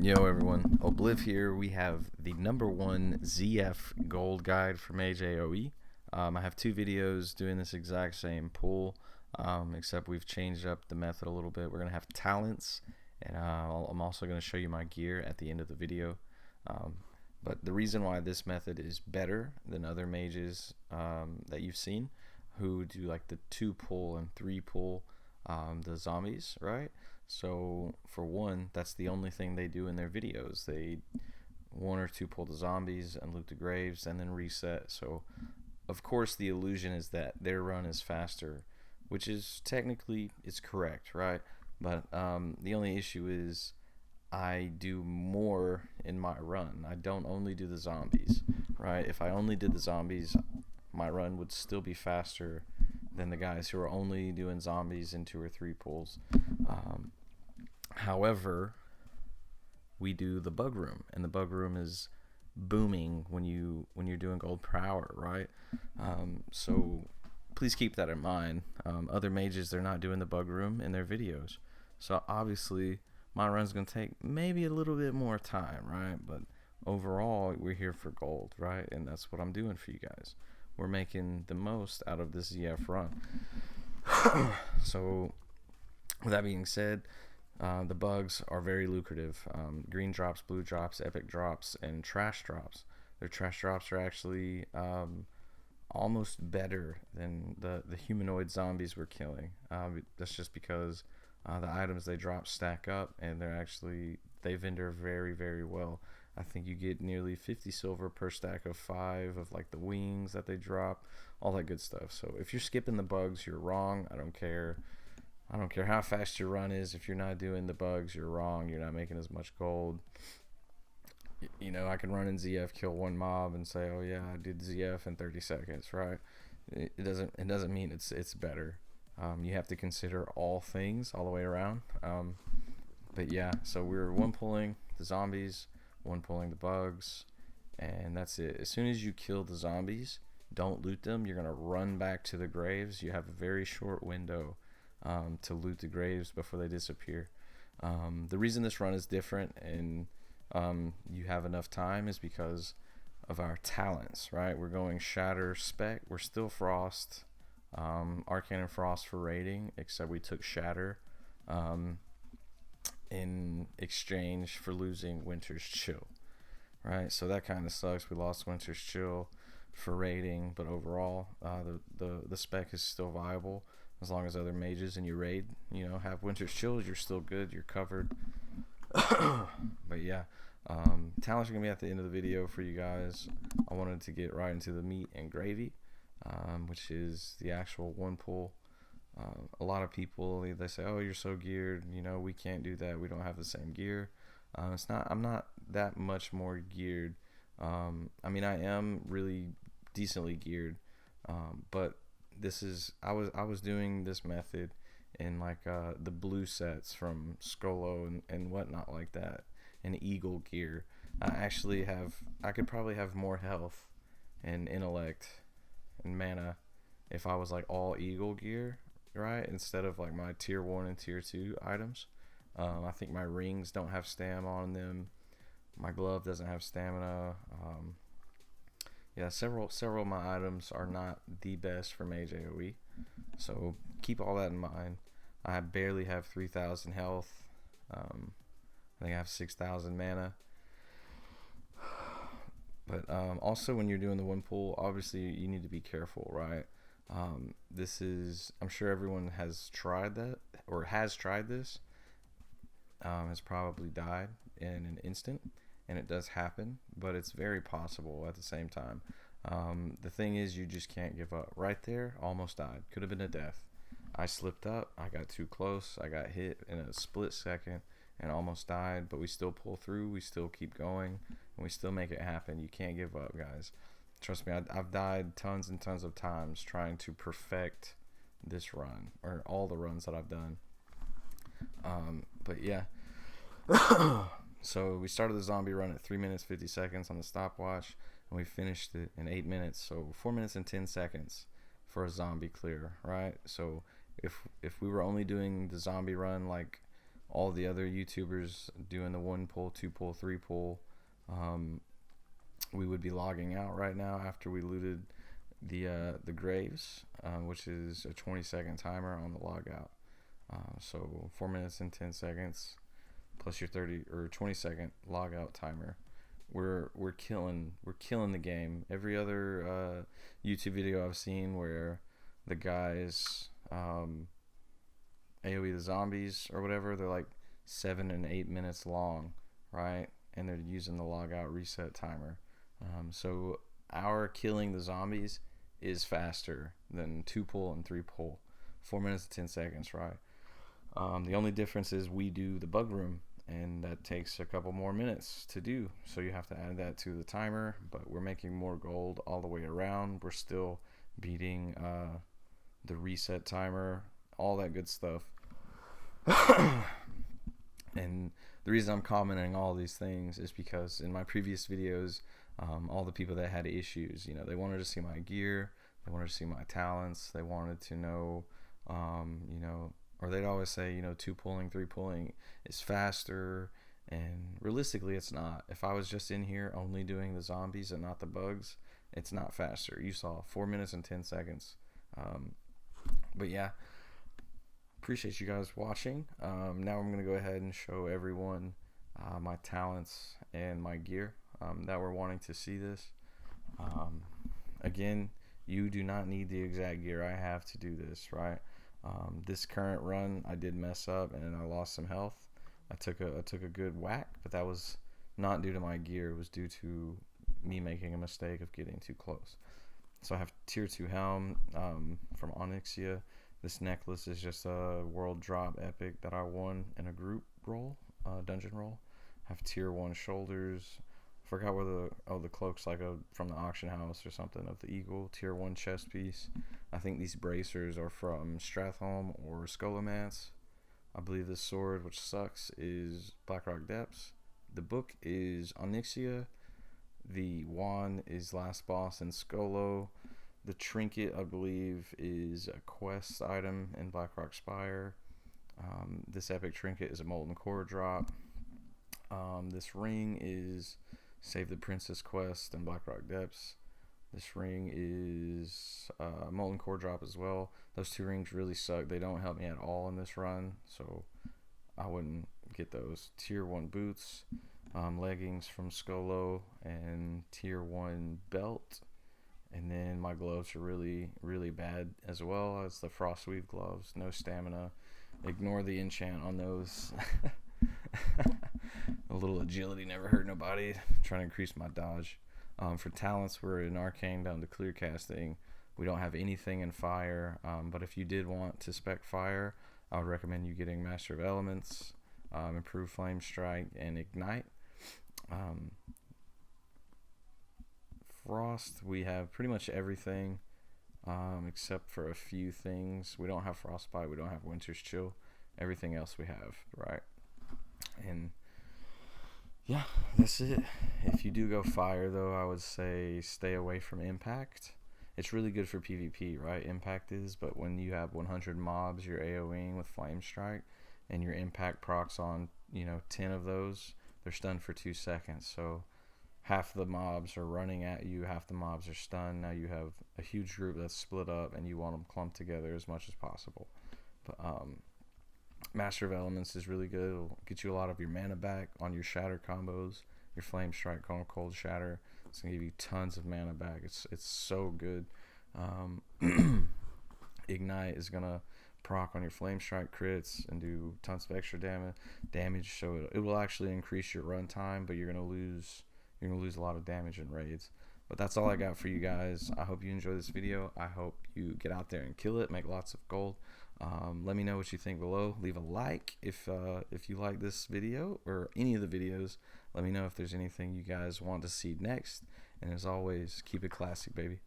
Yo everyone, Obliv here. We have the #1 ZF gold guide for Mage AoE. I have two videos doing this exact same pull, except we've changed up the method a little bit. We're going to have talents, and I'm also going to show you my gear at the end of the video. But the reason why this method is better than other mages that you've seen, who do like the 2 pull and 3 pull the zombies, right? So for one, that's the only thing they do in their videos. They 1 or 2 pull the zombies and loot the graves and then reset. So of course the illusion is that their run is faster, which is technically it's correct, right? But the only issue is I do more in my run. I don't only do the zombies, right? If I only did the zombies, my run would still be faster than the guys who are only doing zombies in 2 or 3 pulls. However, we do the bug room, and the bug room is booming when you're doing gold per hour, right? So please keep that in mind. Other mages, they're not doing the bug room in their videos, so obviously my run's gonna take maybe a little bit more time, right? But overall, we're here for gold, right? And that's what I'm doing for you guys. We're making the most out of this ZF run. So with that being said, the bugs are very lucrative. Green drops, blue drops, epic drops, and trash drops. Their trash drops are actually almost better than the humanoid zombies we're killing. That's just because the items they drop stack up, and they vendor very, very well. I think you get nearly 50 silver per stack of 5 of like the wings that they drop, all that good stuff. So if you're skipping the bugs, you're wrong. I don't care how fast your run is. If you're not doing the bugs, you're wrong. You're not making as much gold. You know, I can run in ZF, kill 1 mob, and say, oh yeah, I did ZF in 30 seconds, right? It doesn't mean it's better. You have to consider all things all the way around. But yeah, so we're 1 pulling the zombies, 1 pulling the bugs, and that's it. As soon as you kill the zombies, don't loot them. You're gonna run back to the graves. You have a very short window to loot the graves before they disappear. The reason this run is different and you have enough time is because of our talents, right? We're going Shatter Spec. We're still Frost, Arcane and Frost for raiding, except we took Shatter in exchange for losing Winter's Chill, right? So that kind of sucks. We lost Winter's Chill for raiding, but overall the spec is still viable. As long as other mages in your raid, have Winter's Chill, you're still good, you're covered. But yeah, talents are gonna be at the end of the video for you guys. I wanted to get right into the meat and gravy, which is the actual 1 pull. A lot of people, they say, oh, you're so geared, we can't do that, we don't have the same gear. I'm not that much more geared. I mean, I am really decently geared, but I was doing this method in like the blue sets from Skolo and whatnot like that, and Eagle gear. I could probably have more health and intellect and mana if I was like all Eagle gear, right, instead of like my tier 1 and tier 2 items. I think my rings don't have stam on them. My glove doesn't have stamina. Yeah, several of my items are not the best for Mage AoE, so keep all that in mind. I barely have 3,000 health. I think I have 6,000 mana. But also, when you're doing the 1 pull, obviously you need to be careful, right? I'm sure everyone has tried that or has tried this. Has probably died in an instant. And it does happen, but it's very possible at the same time. The thing is, you just can't give up. Right there, almost died. Could have been a death. I slipped up. I got too close. I got hit in a split second and almost died, but we still pull through. We still keep going, and we still make it happen. You can't give up, guys. Trust me, I've died tons and tons of times trying to perfect this run, or all the runs that I've done. But yeah. So we started the zombie run at 3 minutes 50 seconds on the stopwatch, and we finished it in 8 minutes. So 4 minutes and 10 seconds for a zombie clear, right? So if we were only doing the zombie run like all the other YouTubers doing the 1 pull, 2 pull, 3 pull, we would be logging out right now after we looted the graves, which is a 20-second timer on the logout. So 4 minutes and 10 seconds plus your 30 or 20-second logout timer. We're killing the game. Every other YouTube video I've seen where the guys AoE the zombies or whatever, they're like 7 and 8 minutes long, right? And they're using the logout reset timer. So our killing the zombies is faster than 2 pull and 3 pull. 4 minutes and 10 seconds, right? The only difference is we do the bug room, and that takes a couple more minutes to do. So you have to add that to the timer, but we're making more gold all the way around. We're still beating the reset timer, all that good stuff. And the reason I'm commenting all these things is because in my previous videos, all the people that had issues, they wanted to see my gear, they wanted to see my talents, they wanted to know, or they'd always say, 2 pulling, 3 pulling is faster, and realistically it's not. If I was just in here only doing the zombies and not the bugs, it's not faster. You saw 4 minutes and 10 seconds. But yeah, appreciate you guys watching. Now I'm going to go ahead and show everyone my talents and my gear that were wanting to see this. Again, you do not need the exact gear I have to do this, right? This current run I did mess up and I lost some health. I took a good whack, but that was not due to my gear. It was due to me making a mistake of getting too close. So I have tier 2 helm from Onyxia. This necklace is just a world drop epic that I won in a group roll, dungeon roll. I have tier 1 shoulders. Forgot where the cloak's like from the auction house or something of the eagle. Tier 1 chest piece. I think these bracers are from Stratholme or Scholomance. I believe this sword, which sucks, is Blackrock Depths. The book is Onyxia. The wand is Last Boss in Skolo. The trinket, I believe, is a quest item in Blackrock Spire. This epic trinket is a Molten Core drop. This ring is Save the Princess quest in Blackrock Depths. This ring is Molten Core drop as well. Those 2 rings really suck. They don't help me at all in this run, so I wouldn't get those. Tier 1 boots, leggings from Skolo, and tier 1 belt. And then my gloves are really, really bad as well as the Frostweave gloves. No stamina. Ignore the enchant on those. A little agility never hurt nobody. Trying to increase my dodge. For talents, we're in arcane down to clear casting. We don't have anything in fire, but if you did want to spec fire, I would recommend you getting Master of Elements, Improve Flame Strike, and Ignite. Frost, we have pretty much everything except for a few things. We don't have Frostbite, we don't have Winter's Chill. Everything else we have, right? And yeah, that's it. If you do go fire, though, I would say stay away from impact. It's really good for PvP, right? Impact is, but when you have 100 mobs you're AoEing with Flame Strike, and your impact procs on 10 of those, they're stunned for 2 seconds. So half the mobs are running at you, half the mobs are stunned. Now you have a huge group that's split up, and you want them clumped together as much as possible. But Master of Elements is really good. It'll get you a lot of your mana back on your shatter combos, your Flame Strike, Cold Shatter. It's gonna give you tons of mana back. It's so good. Ignite is gonna proc on your Flame Strike crits and do tons of extra damage. So it will actually increase your runtime, but you're gonna lose a lot of damage in raids. But that's all I got for you guys. I hope you enjoy this video. I hope you get out there and kill it, make lots of gold. Let me know what you think below. Leave a like if you like this video or any of the videos. Let me know if there's anything you guys want to see next. And as always, keep it classic, baby.